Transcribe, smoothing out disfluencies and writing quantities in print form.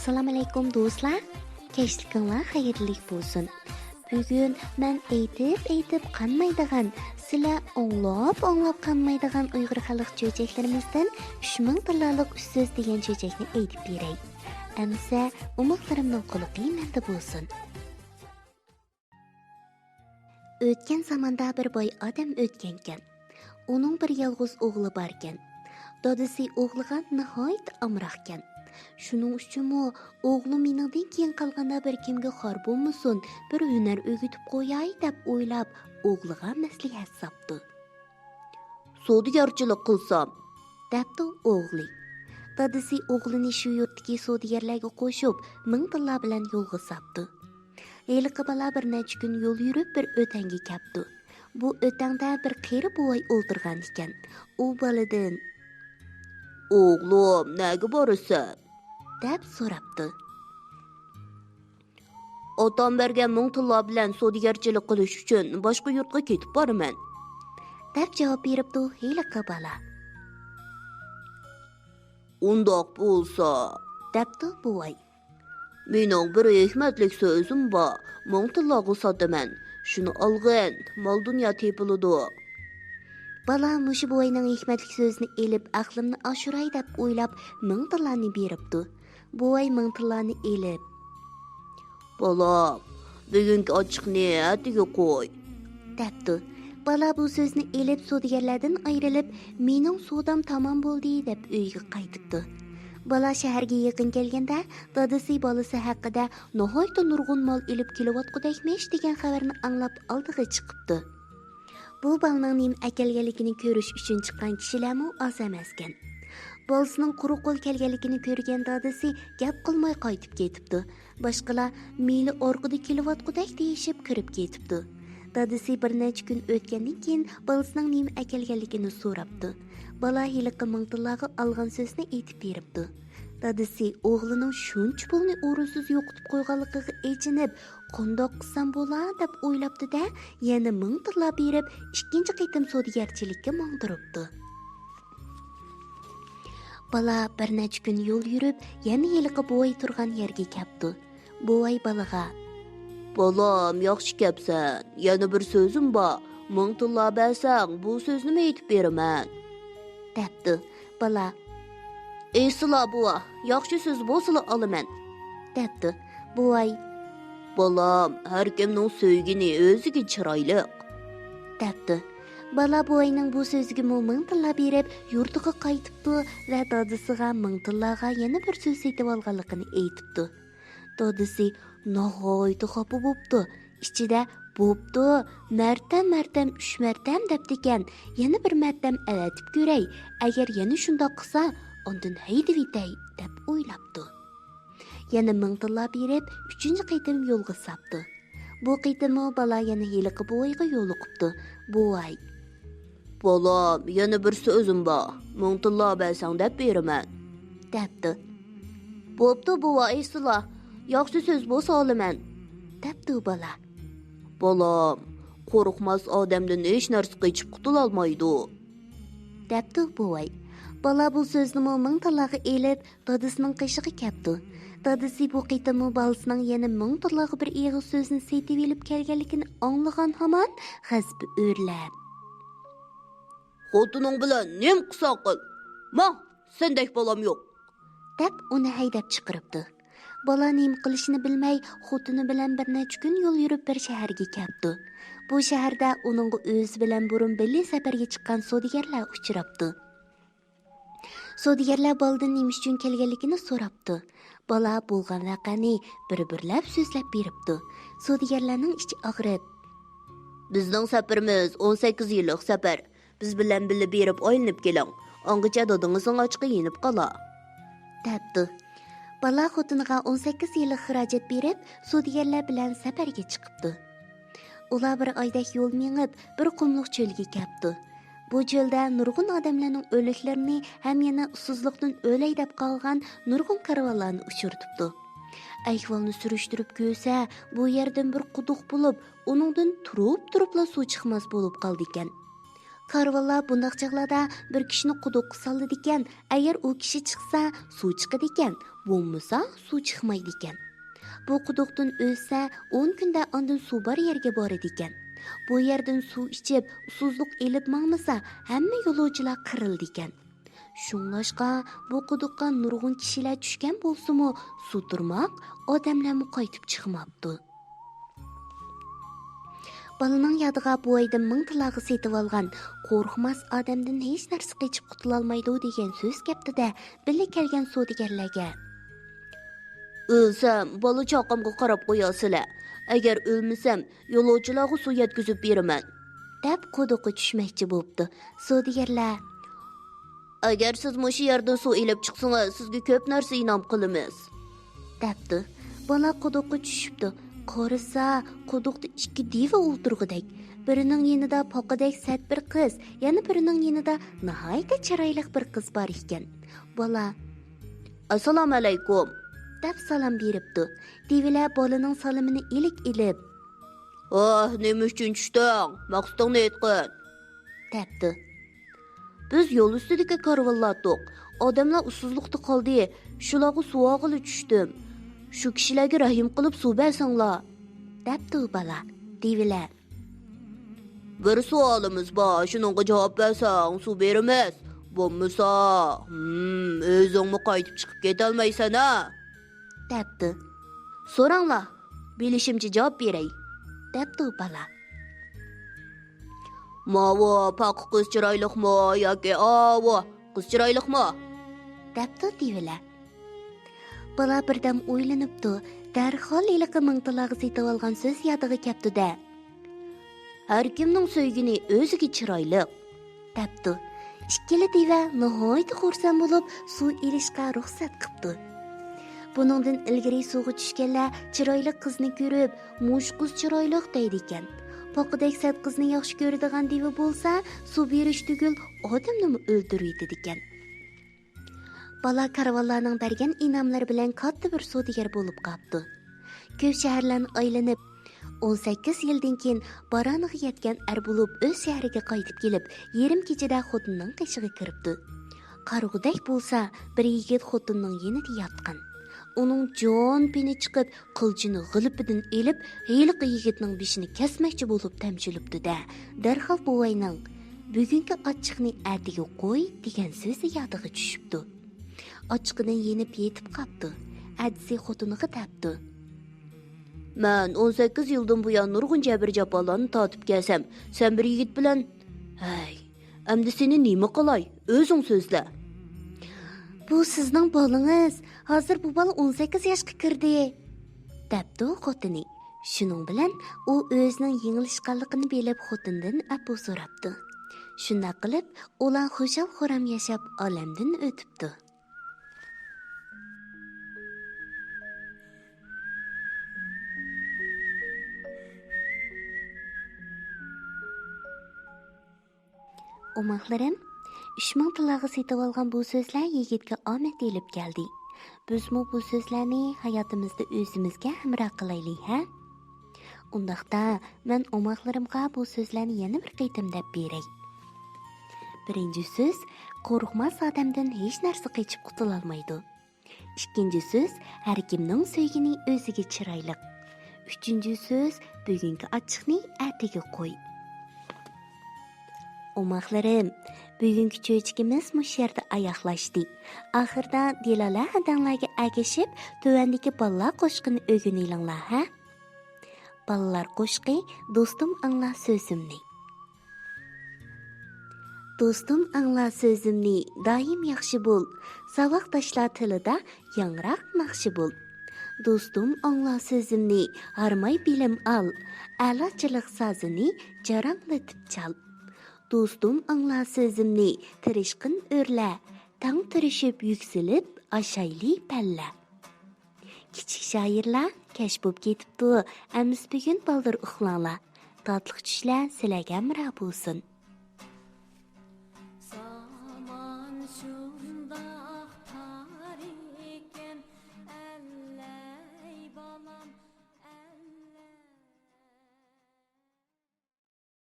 Assalamu alaykum do'stlar. Kechlikinglar xayrli bo'lsin. Bugun men aytib qanmaydigan, sizlar anglab qanmaydigan Uyg'ur xalq cho'jaklarimizdan 3000 tillik so'z degan cho'jakni aytib beray. Amsa umidlarimning quliqi menda bo'lsin. O'tgan zamonda bir boy odam o'tgankan. Uning bir yolg'iz o'g'li borkan. Dadasi o'g'liga nihoyat amroqkan. Shuning uchunmi o'g'lim meningdan keyin qolganda bir kimga xor bo'lmasin, bir hunar o'rgatib qo'yay deb o'ylab o'g'liga maslahat sopdi. Savdogarchilik qilsam, debdi o'g'li. Dadasi o'g'lini shu yurtdagi savdogarlarga qo'shib, 1000 tillar bilan yo'lga sapdi. Heliqi bala bir necha kun yo'l yurib bir o'tanga kapdi. Bu o'tangda bir qeri bo'y o'ltirgan ekan. U baladan "O'g'lim, nega borasan?" deb so'rabdi. "Otam bergan 1000 tillar bilan savdogarchilik qilish uchun boshqa yurtga ketib boraman" deb javob beribdi heliqi bala. "Undoq bo'lsa", debdi bo'y. "Mening bir hikmatlik so'zim bor, 1000 tillarga sotaman. Shuni olgin, mol dunyo tepiladi." Bala mushu bo'yning hikmatlik so'zini elib, aqlimni oshiray deb o'ylab 1000 tillarni beribdi. Bo'y 1000 tillarni elib, "Bolam, bugungi ochiqni atiga qo'y", debdi. Bala bu so'zni elib savdogarlardan ayrilib, "Mening savdom tamom bo'ldi" deb uyga qaytibdi. Bala shaharga yaqin kelganda, dadasi bolasi haqida nihoyat nurg'un mol elib kelayotgandekmish degan xabarni anglab oldiga chiqibdi. Bu balaning nim akelganligini ko'rish uchun chiqqan kishilarmi oz emaskan. Bolasining quruq qo'l kelganligini ko'rgan dadasi gap qilmay qaytib ketibdi. Boshqalar meli orqada kelayotgandek deyishib kirib ketibdi. Dadasi bir necha kun o'tgandan keyin bolasining nim akelganligini so'rabdi. Bala hiliqi 1000 tillarga olgan so'zni aytib beribdi. Dadasi o'g'lining shuncha pulni o'rinsiz yo'qotib qo'yganligiga echinib, "Qandoq qilsam bo'lar" deb o'ylabdi-da, yana 1000 tillar berib, ikkinchi qitim savdogarchilikka mangdiribdi. Bala bir necha kun yo'l yurib, yana hiliqi bo'y turgan yerga keldi. Bo'y balaga "Bolam, yaxshi kelibsan. Yana bir so'zim bor. 1000 tillar bersang, bu so'zni aytib beraman", debdi. Bala "Eysila buva, yaxshi so'z bo'lsa olaman", debdi. Bo'y "Bolam, har kimning so'ygini o'ziga chiroyli", debdi. Bala bo'yning bu so'ziga 1000 tillar berib, yurtiga qaytibdi va dadasiga 1000 tillarga yana bir so'z aytib olganligini aytibdi. Dadasi nihoyat xafa bo'libdi. Ichida "Bo'pti, martam 3 martam" debdi ekan. Yana bir martam avatib ko'ray. Agar yana shundoq qilsa, ondan haydib etay deb o'ylabdi. Yana 1000 tillar berib, 3-chi qitim yo'lga sapdi. Bu qitimni bala yana heliqi bo'yga yo'liqibdi. Bo'y "Bolam, yana bir so'zim bor. 1000 tillar bersang deb beraman", debdi. "Bo'pti buva, Eysila, yaxshi so'z bo'lsa olaman", debdi bala. "Bolam, qo'rqmas odamdan hech narsa qochib qutula olmaydi", debdi bo'y. Bala bu so'zni 1000 tillarga elib, dadasining qishiga keldi. Dadasi bu qitimni balasining yana 1000 tillarga bir eg'iz so'zni setib elib kelganligini anglagan hamon g'azbi o'rlab, "Xotining bilan nim qilsan qil. Ma, sendek bolam yo'q", deb uni haydab chiqiribdi. Bala nim qilishini bilmay, xotini bilan bir necha kun yo'l yurib bir shaharga keldi. Bu shaharda uning o'zi bilan burun belli safarga chiqqan savdogarlar uchrabdi. Savdogarlar boladan nima uchun kelganligini so'rabdi. Bala bo'lgan voqeani bir-birlab so'zlab beribdi. Savdogarlarning ichi og'rib, "Bizning safarimiz 18 yillik safar. Biz bilan birga berib oylanib keling. Ongacha dadingizning ochiqi yenib qola", debdi. Bala xotiniga 18 yillik xarajat berib, savdogarlar bilan safarga chiqibdi. Ular bir oydak yo'l mengib, bir qumliq cho'lga kelibdi. Bu cho'lda nurg'un odamlarning o'liklarini ham yana usuzlikdan o'lay deb qolgan nurg'un karvonlarni uchirtibdi. Ahvolni surishtirib ko'rsa, bu yerdan bir quduq bo'lib, uningdan turib-turibla suv chiqmas bo'lib qoldi ekan. Karvonlar bundaq chaqlarda bir kishini quduqqa soldi ekan, agar u kishi chiqsa, suv chiqadi ekan, bo'lmasa suv chiqmaydi ekan. Bu quduqdan o'tsa 10 kunda ondan suv bor yerga boradi ekan. Bu yerdan suv ichib, usuzluq elib mangmasa, hamma yo'lovchilar qirildi ekan. Shunglashqa bu quduqqa nurg'un kishilar tushgan bo'lsa-mu, suv turmoq, odamlarmi qaytib chiqmabdi. Balaning yadiga bu aydan 1000 tilag'i setib olgan, qo'rqmas odamdan hech narsa qechib qutulolmaydi degan so'z kaptida, birga kelgan savdogarlarga "O'lsam, bola chaqamga qarab qo'yasizlar. Agar o'lmasam, yo'lovchilarga suv yetkazib beraman" deb quduqqa tushmoqchi bo'pti. Savdogarlar "Agar siz mushu yerdan suv elib chiqsangiz, sizga ko'p narsa inom qilamiz" debdi. Bola quduqqa tushibdi. Qarasa, quduqda 2 diva o'ltirg'idak. Birining yonida poqidek sat bir qiz, yana birining yonida nihoyatda chiroyli bir qiz bor ekan. Bola "Assalomu alaykum" deb salom beribdi. Divilar bolaning salomini ilib nima uchun tushding? Maqsadingni aytqin" debdi. "Biz yo'l ustidagi karvonlardik. Odamlar usuzlikda qoldi. Shularga suv og'ili tushdim. Shu kishilarga rahim qilib suv bersanglar" debdi bola. Divilar "Bir savolimiz bor, shunga javob bersang suv beramiz. Bo'lmasa, o'zingmi qaytib chiqib ketolmaysan-a" debdi. "So'ranglar, bilishimcha javob beray" debdi bola. "Mavo paq qiz chiroyliqmi yoki avo qiz chiroyliqmi?" debdi Divilar. Bola birdam o'ylanibdi. Darhol iliqi 1000 tilag'i setib olgan so'z yodiga keldi-da. "Har kimning so'ygini o'ziga chiroyli" debdi. Ikkala diva nihoyat xursand bo'lib suv elishga ruxsat qildi. Buningdan ilgari suvga tushganlar chiroyli qizni ko'rib, "Mush qiz chiroyli" deydi ekan. Poqidek sat qizni yaxshi ko'radigan diva bo'lsa, suv berish tugul odamni o'ldiradi ekan. Bola karvonlarning bergan inomlari bilan katta bir savdogar bo'lib qoldi. Ko'p shaharlarni aylanib 18 yildan keyin baroniga yetgan bo'lib o'z shahriga qaytib kelib, yarim kechada xotinning qishig'i kiribdi. Qarg'udak bo'lsa, bir yigit xotinning yonida yotgan. Uning jon pini chiqib, qilchini g'ilipidan elib, hiyliqi yigitning beshini kesmoqchi bo'lib tamchilibdi-da. Darhol buvayning "Bugungi ochiqni ertaga qo'y" degan so'zi yodiga tushibdi. Ochiqidan yenib yetib qopdi. Adisi xotiniga debdi: "Men 18 yildan buyon nurg'un jabr jafolarni tatib kelsam, sen bir yigit bilan, hay, endi seni nima qilay? O'zing so'zla." "Bu sizning bolangiz. Hozir bu bola 18 yoshga kirdi" debdi xotini. Shuning bilan u o'zining yengilishganligini bilib xotindan apu so'rabdi. Shunday qilib, ular xushal-xuram yashab olamdan o'tibdi. Umaqlarim, 3000 tilag'i setib olgan bu so'zlar yigitga omad elib keldi. Bizmi bu so'zlarni hayotimizda o'zimizga hamroh qilaylik, ha? Undaqda men umaqlarimga bu so'zlarni yana bir qaytim deb beray. Birinchi so'z, qo'rqmas odamdan hech narsa qechib qutulolmaydi. Ikkinchi so'z, har kimning so'ygini o'ziga chiroyli. Uchinchi so'z, bugungi ochiqni ertaga qo'y. Umaqlarim, bugungi cho'chkimiz mush yerda oyoqlashdi. Oxirda Dilola adamlarga agishib, tuvandagi bolalar qo'shqini o'rganinglar, ha? Bolalar qo'shqi, do'stim angla so'zimni. Do'stim angla so'zimni, doim yaxshi bo'l. Saboqdoshlar tilida yangroq naqshi bo'l. Do'stim angla so'zimni, harmay bilim al. A'lochilik sazini jaranglatib chal. Do'stim angla so'zimni, tirishqin o'rla. Tang tirishib yuksilib, ashayli palla. Kichik shoirlar kash bo'lib ketibdi. Amis bugun baldir uxlanglar. Tatliq tushlar sizlarga amra bo'lsin.